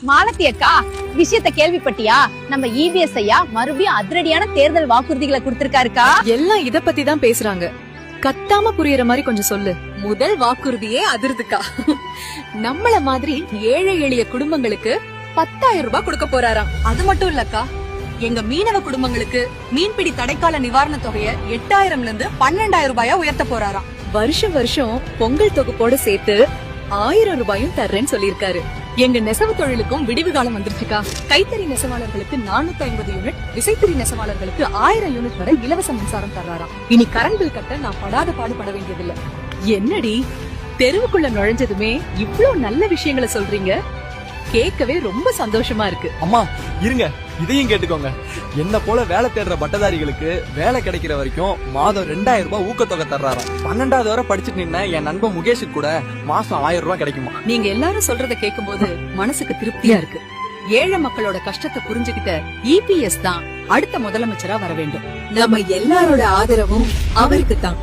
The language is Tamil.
மாலத்தி அக்கா, விஷயத்த கேள்விப்பட்டியா? நம்ம இபிஎஸ் ஐயா மறுபடியும் அதிரடியான தேர்தல் வாக்குறுதிகளை கொடுத்திருக்காருக்கா. எல்லாம் இத பத்தி தான் பேசுறாங்க. கத்தாம புரியற மாதிரி கொஞ்சம் சொல்லு. முதல் வாக்குறுதியே அதிர்துக்கா. நம்மள மாதிரி ஏழை எளிய குடும்பங்களுக்கு 10,000 ரூபாய் கொடுக்க போறாராம். அது மட்டும் இல்லக்கா, எங்க மீனவ குடும்பங்களுக்கு மீன்பிடி தடைக்கால நிவாரண தொகையை 8,000ல இருந்து 12,000 ரூபாயா உயர்த்த போறாராம். வருஷம் வருஷம் பொங்கல் தொகுப்போட சேர்த்து 1000 ரூபாயும் தர்றேன்னு சொல்லிருக்காரு. எங்க நெசவு தொழிலுக்கும் விடிவு காலம் வந்துருச்சுக்கா. கைத்தறி நெசவாளர்களுக்கு 450 யூனிட், விசைத்தறி நெசவாளர்களுக்கு 1000 யூனிட் வரை இலவச மின்சாரம் தர்றாராம். இனி கரண்ட் பில் கட்ட நான் படாத பாடுபட வேண்டியதில்லை. என்னடி தெருவுக்குள்ள நுழைஞ்சதுமே இவ்ளோ நல்ல விஷயங்களை சொல்றீங்க? கேட்கவே ரொம்ப சந்தோஷமா இருக்கு. அம்மா இருங்க, இதையும் கேட்டுக்கோங்க. என்ன போல வேலை தேடுற பட்டதாரிகளுக்கு வேலை கிடைக்கிற வரைக்கும் மாதம் 2,000 ரூபாய் ஊக்கத்தொகை தர்றாராம். 12வது வரை படிச்சுட்டு நின்ன என் நண்பன் முகேஷுக்கு கூட மாசம் 1000 ரூபாய் கிடைக்குமா. நீங்க எல்லாரும் சொல்றத கேட்கும்போது மனசுக்கு திருப்தியா இருக்கு. ஏழை மக்களோட கஷ்டத்தை புரிஞ்சுகிட்ட இபிஎஸ் தான் அடுத்த முதலமைச்சரா வர வேண்டும். நம்ம எல்லாரோட ஆதரவும் அவருக்கு தான்.